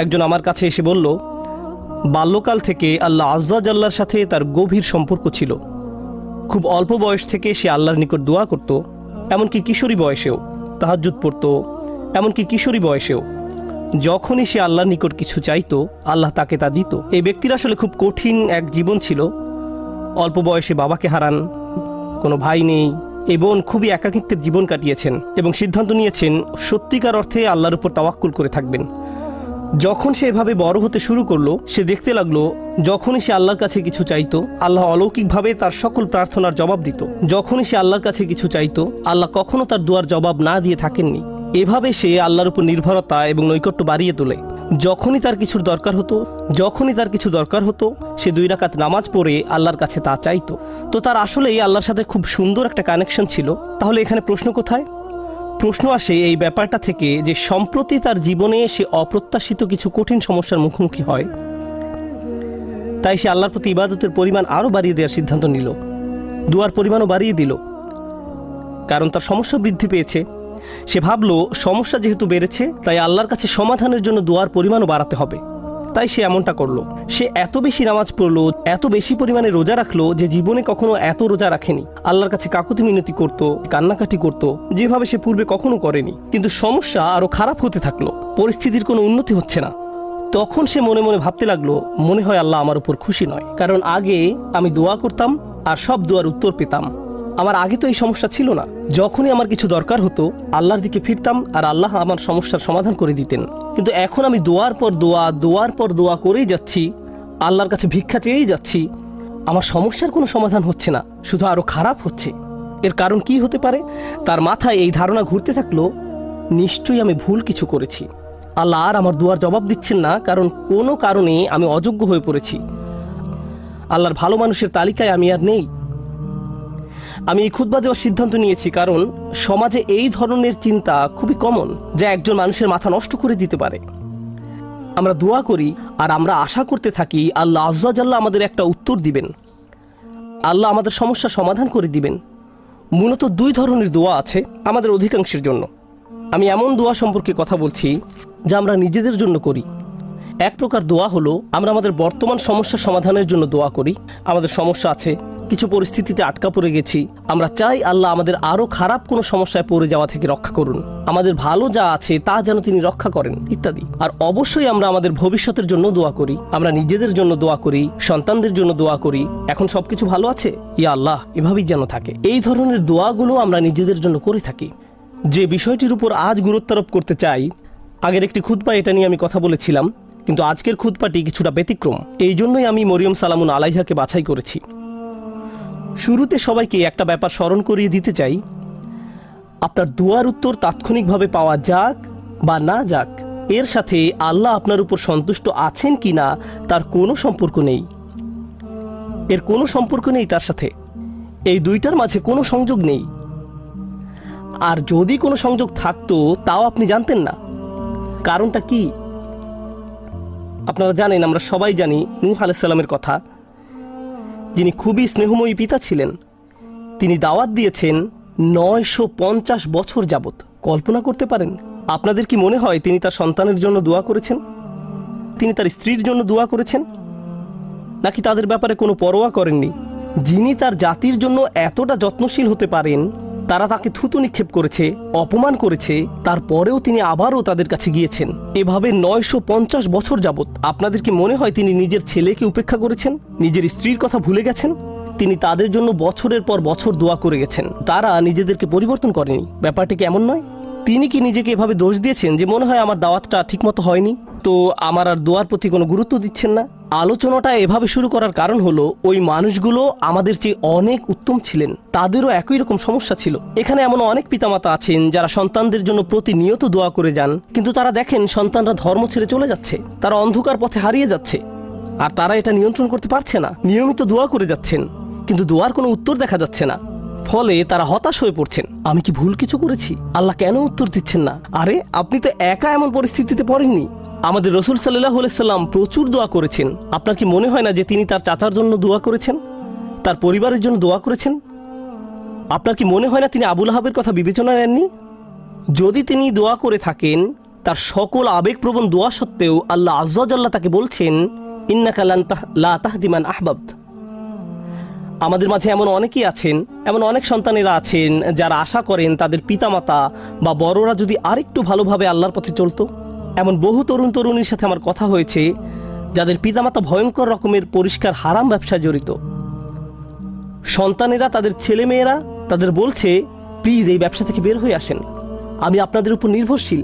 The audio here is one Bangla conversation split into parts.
একজন আমার কাছে এসে বলল, বাল্যকাল থেকে আল্লাহ আজ্জা জাল্লার সাথে তার গভীর সম্পর্ক ছিল। খুব অল্প বয়স থেকে সে আল্লাহর নিকট দোয়া করত, এমনকি কিশোরী বয়সেও তাহাজ্জুদ পড়ত, এমনকি কিশোরী বয়সেও যখনই সে আল্লাহর নিকট কিছু চাইতো আল্লাহ তাকে তা দিত। এই ব্যক্তির আসলে খুব কঠিন এক জীবন ছিল। অল্প বয়সে বাবাকে হারান, কোনো ভাই নেই, এই বোন খুবই একাকিত্বের জীবন কাটিয়েছেন এবং সিদ্ধান্ত নিয়েছেন সত্যিকার অর্থে আল্লাহর উপর তাওয়াক্কুল করে থাকবেন। যখন সে এভাবে বড় হতে শুরু করলো, সে দেখতে লাগলো যখনই সে আল্লাহর কাছে কিছু চাইতো আল্লাহ অলৌকিকভাবে তার সকল প্রার্থনার জবাব দিত। যখনই সে আল্লাহর কাছে কিছু চাইতো আল্লাহ কখনো তার দোয়ার জবাব না দিয়ে থাকেননি। এভাবে সে আল্লাহর উপর নির্ভরতা এবং নৈকট্য বাড়িয়ে তোলে। যখনই তার কিছু দরকার হতো সে 2 রাকাত নামাজ পড়ে আল্লাহর কাছে তা চাইতো। তো তার আসলেই আল্লাহর সাথে খুব সুন্দর একটা কানেকশন ছিল। তাহলে এখানে প্রশ্ন কোথায়? প্রশ্ন আসে এই ব্যাপারটা থেকে যে সম্প্রতি তার জীবনে সে অপ্রত্যাশিত কিছু কঠিন সমস্যার মুখোমুখি হয়। তাই সে আল্লাহর প্রতি ইবাদতের পরিমাণ আরও বাড়িয়ে দেওয়ার সিদ্ধান্ত নিল, দোয়ার পরিমাণও বাড়িয়ে দিল, কারণ তার সমস্যা বৃদ্ধি পেয়েছে। সে ভাবলো সমস্যা যেহেতু বেড়েছে তাই আল্লাহর কাছে সমাধানের জন্য দোয়ার পরিমাণও বাড়াতে হবে। তাই সে এমনটা করলো। সে এত বেশি নামাজ পড়লো, এত বেশি পরিমাণে রোজা রাখলো যে জীবনে কখনো এত রোজা রাখেনি। আল্লাহর কাছে কাকুতি মিনতি করত, কান্নাকাটি করত, যেভাবে সে পূর্বে কখনো করেনি। কিন্তু সমস্যা আরো খারাপ হতে থাকলো, পরিস্থিতির কোনো উন্নতি হচ্ছে না। তখন সে মনে মনে ভাবতে লাগলো, মনে হয় আল্লাহ আমার উপর খুশি নয়, কারণ আগে আমি দোয়া করতাম আর সব দোয়ার উত্তর পেতাম। আমার আগে তো এই সমস্যা ছিল না। যখনই আমার কিছু দরকার হতো আল্লাহর দিকে ফিরতাম আর আল্লাহ আমার সমস্যার সমাধান করে দিতেন। কিন্তু এখন আমি দোয়ার পর দোয়া করেই যাচ্ছি, আল্লাহর কাছে ভিক্ষা চেয়েই যাচ্ছি, আমার সমস্যার কোনো সমাধান হচ্ছে না, শুধু আরো খারাপ হচ্ছে। এর কারণ কি হতে পারে? তার মাথায় এই ধারণা ঘুরতে থাকলো, নিশ্চয়ই আমি ভুল কিছু করেছি। আল্লাহ আর আমার দোয়ার জবাব দিচ্ছেন না, কারণ কোনো কারণে আমি অযোগ্য হয়ে পড়েছি। আল্লাহর ভালো মানুষের তালিকায় আমি আর নেই। আমি এই খুতবা দেওয়ার সিদ্ধান্ত নিয়েছি কারণ সমাজে এই ধরনের চিন্তা খুবই কমন, যা একজন মানুষের মাথা নষ্ট করে দিতে পারে। আমরা দোয়া করি আর আমরা আশা করতে থাকি আল্লাহ আজ্জা জাল্লা আমাদের একটা উত্তর দিবেন, আল্লাহ আমাদের সমস্যা সমাধান করে দিবেন। মূলত 2 ধরনের দোয়া আছে আমাদের অধিকাংশের জন্য। আমি এমন দোয়া সম্পর্কে কথা বলছি যা আমরা নিজেদের জন্য করি। এক প্রকার দোয়া হলো আমরা আমাদের বর্তমান সমস্যা সমাধানের জন্য দোয়া করি। আমাদের সমস্যা আছে, কিছু পরিস্থিতিতে আটকা পড়ে গেছি, আমরা চাই আল্লাহ আমাদের আরো খারাপ কোনো সমস্যায় পড়ে যাওয়া থেকে রক্ষা করুন, আমাদের ভালো যা আছে তা যেন তিনি রক্ষা করেন ইত্যাদি। আর অবশ্যই আমরা আমাদের ভবিষ্যতের জন্য দোয়া করি, আমরা নিজেদের জন্য দোয়া করি, সন্তানদের জন্য দোয়া করি, এখন সবকিছু ভালো আছে, ইয়া আল্লাহ এভাবেই যেন থাকে। এই ধরনের দোয়াগুলো আমরা নিজেদের জন্য করে থাকি। যে বিষয়টির উপর আজ গুরুত্ব আরোপ করতে চাই, আগের একটি খুতবা এটা নিয়ে আমি কথা বলেছিলাম, কিন্তু আজকের খুতবাটি কিছুটা ব্যতিক্রম। এই জন্যই আমি মরিয়ম সালামুন আলাইহাকে বাছাই করেছি। শুরুতে সবাইকে একটা ব্যাপার স্মরণ করিয়ে দিতে চাই, আপনার দোয়ার উত্তর তাৎক্ষণিকভাবে পাওয়া যাক বা না যাক, এর সাথে আল্লাহ আপনার উপর সন্তুষ্ট আছেন কি না তার কোনো সম্পর্ক নেই। এর কোনো সম্পর্ক নেই তার সাথে। এই দুইটার মাঝে কোনো সংযোগ নেই। আর যদি কোনো সংযোগ থাকতো তাও আপনি জানতেন না। কারণটা কি? আপনারা জানেন, আমরা সবাই জানি নূহ আলাইহিস সালামের কথা, যিনি খুবই স্নেহময়ী পিতা ছিলেন। তিনি দাওয়াত দিয়েছেন 950 বছর যাবত। কল্পনা করতে পারেন? আপনাদের কি মনে হয় তিনি তার সন্তানের জন্য দোয়া করেছেন? তিনি তার স্ত্রীর জন্য দোয়া করেছেন? নাকি তাদের ব্যাপারে কোনো পরোয়া করেননি? যিনি তার জাতির জন্য এতটা যত্নশীল হতে পারেন, তারা তাকে থুতু নিক্ষেপ করেছে, অপমান করেছে, তারপরেও তিনি আবারও তাদের কাছে গিয়েছেন। এভাবে 950 বছর যাবত। আপনাদের কি মনে হয় তিনি নিজের ছেলেকে উপেক্ষা করেছেন, নিজের স্ত্রীর কথা ভুলে গেছেন? তিনি তাদের জন্য বছরের পর বছর দোয়া করে গেছেন, তারা নিজেদেরকে পরিবর্তন করেনি। ব্যাপারটি কি এমন নয়? তিনি কি নিজেকে এভাবে দোষ দিয়েছেন যে মনে হয় আমার দাওয়াতটা ঠিকমতো হয়নি, তো আমার আর দোয়ার প্রতি কোনো গুরুত্ব দিচ্ছেন না? আলোচনাটা এভাবে শুরু করার কারণ হলো, ওই মানুষগুলো আমাদের চেয়ে অনেক উত্তম ছিলেন, তাদেরও একই রকম সমস্যা ছিল। এখানে এমন অনেক পিতামাতা আছেন যারা সন্তানদের জন্য প্রতিনিয়ত দোয়া করে যান, কিন্তু তারা দেখেন সন্তানরা ধর্ম ছেড়ে চলে যাচ্ছে, তারা অন্ধকার পথে হারিয়ে যাচ্ছে, আর তারা এটা নিয়ন্ত্রণ করতে পারছে না। নিয়মিত দোয়া করে যাচ্ছেন, কিন্তু দোয়ার কোনো উত্তর দেখা যাচ্ছে না। ফলে তারা হতাশ হয়ে পড়ছেন, আমি কি ভুল কিছু করেছি? আল্লাহ কেন উত্তর দিচ্ছেন না? আরে আপনি তো একা এমন পরিস্থিতিতে পড়েননি। আমাদের রসুল সাল্লাল্লাহু আলাইহি সাল্লাম প্রচুর দোয়া করেছেন। আপনার কি মনে হয় না যে তিনি তার চাচার জন্য দোয়া করেছেন, তার পরিবারের জন্য দোয়া করেছেন? আপনার কি মনে হয় না তিনি আবু লাহাবের কথা বিবেচনায় নেননি? যদি তিনি দোয়া করে থাকেন তার সকল আবেগপ্রবণ দোয়া সত্ত্বেও আল্লাহ আয্যা ওয়া জাল্লা তাকে বলছেন, ইন্নাকা লা তাহদি মান আহবাবত। আমাদের মাঝে এমন অনেকেই আছেন, এমন অনেক সন্তানেরা আছেন যারা আশা করেন তাদের পিতামাতা বা বড়রা যদি আরেকটু ভালোভাবে আল্লাহর পথে চলতো। এমন বহু তরুণ তরুণীর সাথে আমার কথা হয়েছে যাদের পিতামাতা ভয়ঙ্কর রকমের পরিষ্কার হারাম ব্যবসায় জড়িত। সন্তানেরা, তাদের ছেলেমেয়েরা তাদের বলছে, প্লিজ এই ব্যবসা থেকে বের হয়ে আসেন, আমি আপনাদের উপর নির্ভরশীল,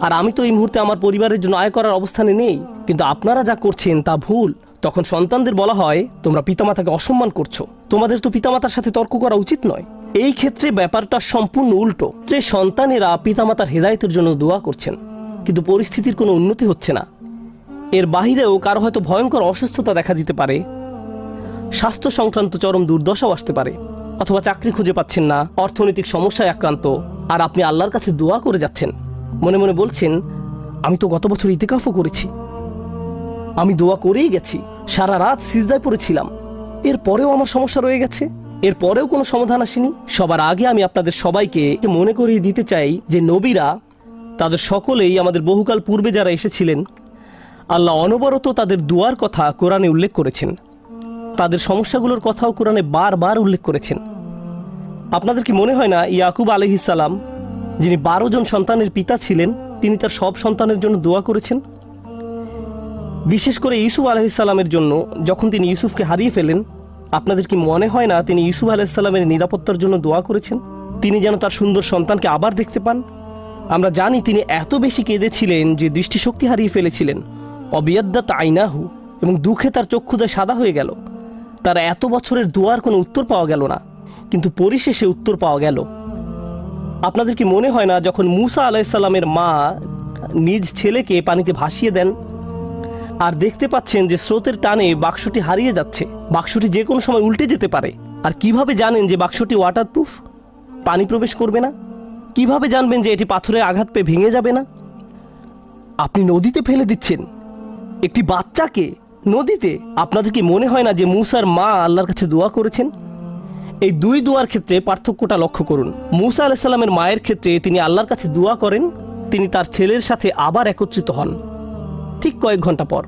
আর আমি তো এই মুহূর্তে আমার পরিবারের জন্য আয় করার অবস্থানে নেই, কিন্তু আপনারা যা করছেন তা ভুল। তখন সন্তানদের বলা হয়, তোমরা পিতামাতাকে অসম্মান করছো, তোমাদের তো পিতামাতার সাথে তর্ক করা উচিত নয়। এই ক্ষেত্রে ব্যাপারটা সম্পূর্ণ উল্টো, যে সন্তানেরা পিতামাতার হেদায়েতের জন্য দোয়া করছেন, কিন্তু পরিস্থিতির কোনো উন্নতি হচ্ছে না। এর বাহিরেও কারো হয়তো ভয়ঙ্কর অসুস্থতা দেখা দিতে পারে, স্বাস্থ্য সংক্রান্ত চরম দুর্দশাও আসতে পারে, অথবা চাকরি খুঁজে পাচ্ছেন না, অর্থনৈতিক সমস্যায় আক্রান্ত, আর আপনি আল্লাহর কাছে দোয়া করে যাচ্ছেন, মনে মনে বলছেন, আমি তো গত বছর ইতিকাফও করেছি, আমি দোয়া করেই গেছি, সারা রাত সিজদায় পড়েছিলাম, এরপরেও আমার সমস্যা রয়ে গেছে, এরপরেও কোনো সমাধান আসেনি। সবার আগে আমি আপনাদের সবাইকে মনে করিয়ে দিতে চাই যে নবীরা, তাদের সকলেই আমাদের বহুকাল পূর্বে যারা এসেছিলেন, আল্লাহ অনবরত তাদের দোয়ার কথা কোরআনে উল্লেখ করেছেন, তাদের সমস্যাগুলোর কথাও কোরআনে বারবার উল্লেখ করেছেন। আপনাদের কি মনে হয় না ইয়াকুব আলাইহিস সালাম, যিনি 12 জন সন্তানের পিতা ছিলেন, তিনি তার সব সন্তানের জন্য দোয়া করেছেন? বিশেষ করে ইউসুফ আলাইহিস সালামের জন্য, যখন তিনি ইউসুফকে হারিয়ে ফেলেন, আপনাদের কি মনে হয় না তিনি ইউসুফ আলাইহিস সালামের নিরাপত্তার জন্য দোয়া করেছেন, তিনি যেন তার সুন্দর সন্তানকে আবার দেখতে পান? আমরা জানি তিনি এত বেশি কেঁদেছিলেন যে দৃষ্টিশক্তি হারিয়ে ফেলেছিলেন, অবিয়াদ্দাত আইনাহু, এবং দুঃখে তার চক্ষুদয় সাদা হয়ে গেল। তার এত বছরের দোয়ার কোনো উত্তর পাওয়া গেল না, কিন্তু পরিশেষে উত্তর পাওয়া গেল। আপনাদের কি মনে হয় না যখন মুসা আলাইহিস সালামের মা নিজ ছেলেকে পানিতে ভাসিয়ে দেন, আর দেখতে পাচ্ছেন যে স্রোতের টানে বাক্সটি হারিয়ে যাচ্ছে, বাক্সটি যে কোনো সময় উল্টে যেতে পারে, আর কিভাবে জানেন যে বাক্সটি ওয়াটারপ্রুফ, পানি প্রবেশ করবে না? কিভাবে জানবেন যে এটি পাথরের আঘাত পেয়ে ভেঙে যাবে না? আপনি নদীতে ফেলে দিচ্ছেন একটি বাচ্চাকে, নদীতে। আপনাদের কি মনে হয় না যে মুসার মা আল্লাহর কাছে দোয়া করেছেন? এই দুই দোয়ার ক্ষেত্রে পার্থক্যটা লক্ষ্য করুন। মুসা আলাইহিস সালামের মায়ের ক্ষেত্রে তিনি আল্লাহর কাছে দোয়া করেন, তিনি তার ছেলের সাথে আবার একত্রিত হন ঠিক কয়েক ঘন্টা পর।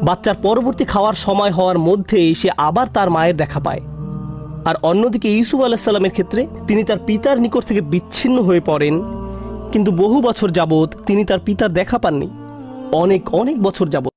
বাচ্চার পরবর্তী খাওয়ার সময় হওয়ার মধ্যেই সে আবার তার মায়ের দেখা পায়। আর অন্যদিকে ইউসুফ আলাইহিস সালামের ক্ষেত্রে তিনি তার পিতার নিকট থেকে বিচ্ছিন্ন হয়ে পড়েন, কিন্তু বহু বছর যাবৎ তিনি তার পিতার দেখা পাননি, অনেক অনেক বছর যাবৎ।